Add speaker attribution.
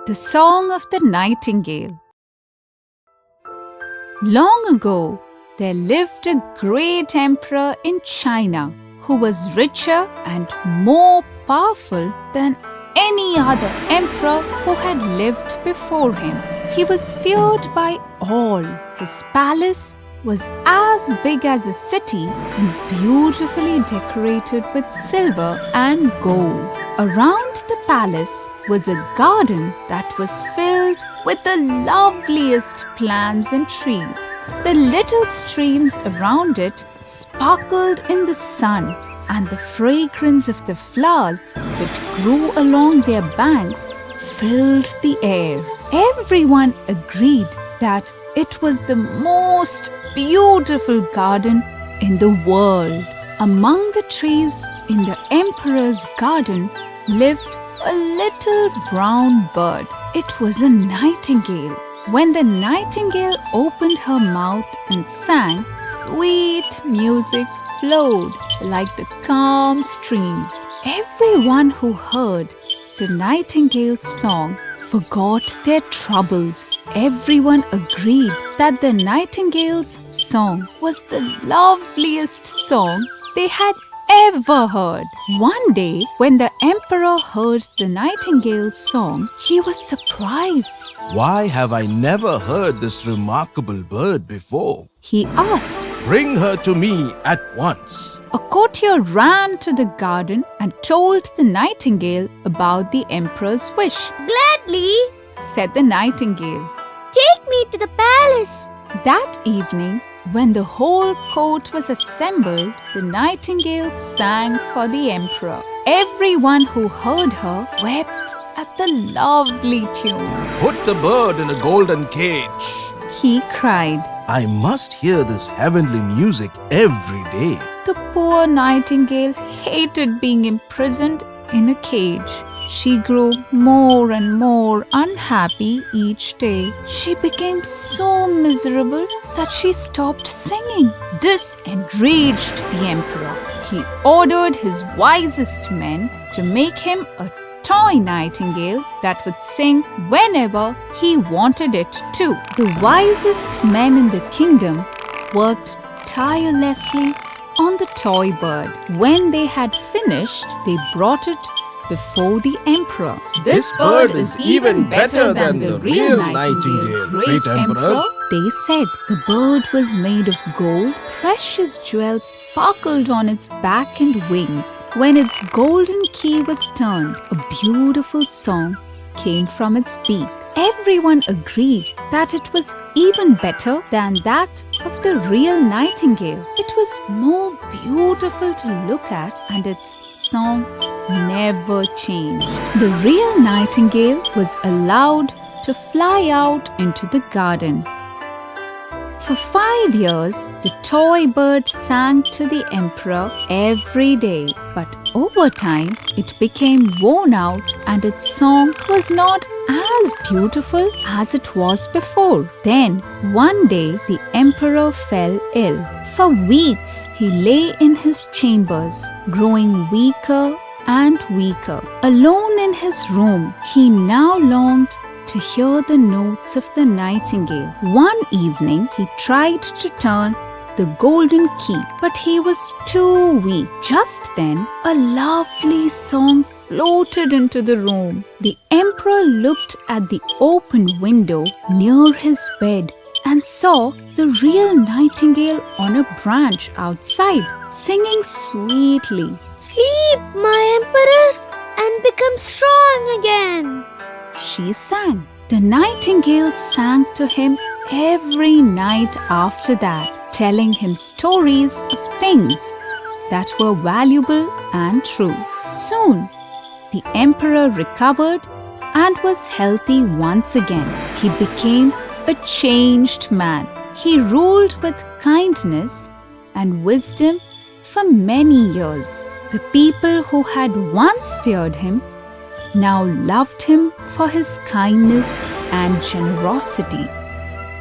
Speaker 1: The Song of the Nightingale. Long ago, there lived a great emperor in China who was richer and more powerful than any other emperor who had lived before him. He was feared by all. His palace was as big as a city and beautifully decorated with silver and gold. Around the palace was a garden that was filled with the loveliest plants and trees. The little streams around it sparkled in the sun, and the fragrance of the flowers that grew along their banks filled the air. Everyone agreed that it was the most beautiful garden in the world. Among the trees in the emperor's garden lived a little brown bird. It was a nightingale. When the nightingale opened her mouth and sang, sweet music flowed like the calm streams. Everyone who heard the nightingale's song forgot their troubles. Everyone agreed that the nightingale's song was the loveliest song they had ever heard. One day, when the emperor heard the nightingale's song, he was surprised.
Speaker 2: Why have I never heard this remarkable bird before?
Speaker 1: He asked.
Speaker 2: Bring her to me at once.
Speaker 1: A courtier ran to the garden and told the nightingale about the emperor's wish.
Speaker 3: Gladly,
Speaker 1: Said the nightingale.
Speaker 3: take me to the palace.
Speaker 1: That evening, when the whole court was assembled, the nightingale sang for the emperor. Everyone who heard her wept at the lovely tune.
Speaker 2: Put the bird in a golden cage.
Speaker 1: He cried.
Speaker 2: I must hear this heavenly music every day.
Speaker 1: The poor nightingale hated being imprisoned in a cage. She grew more and more unhappy each day. She became so miserable that she stopped singing. This enraged the emperor. He ordered his wisest men to make him a toy nightingale that would sing whenever he wanted it to. The wisest men in the kingdom worked tirelessly on the toy bird. When they had finished, they brought it before the emperor.
Speaker 2: This bird is even better than the real nightingale, great emperor.
Speaker 1: They said. The bird was made of gold. Precious jewels sparkled on its back and wings. When its golden key was turned, a beautiful song came from its beak. Everyone agreed that it was even better than that of the real nightingale. It was more beautiful to look at, and its song never changed. The real nightingale was allowed to fly out into the garden. For 5 years, the toy bird sang to the emperor every day. But over time, it became worn out and its song was not as beautiful as it was before. Then, one day, the emperor fell ill. For weeks, he lay in his chambers, growing weaker and weaker. Alone in his room, he now longed to hear the notes of the nightingale. One evening, he tried to turn the golden key, but he was too weak. Just then, a lovely song floated into the room. The emperor looked at the open window near his bed and saw the real nightingale on a branch outside, singing sweetly.
Speaker 3: Sleep, my emperor, and become strong again.
Speaker 1: She sang. The nightingale sang to him every night after that, telling him stories of things that were valuable and true. Soon, the emperor recovered and was healthy once again. He became a changed man. He ruled with kindness and wisdom for many years. The people who had once feared him now loved him for his kindness and generosity.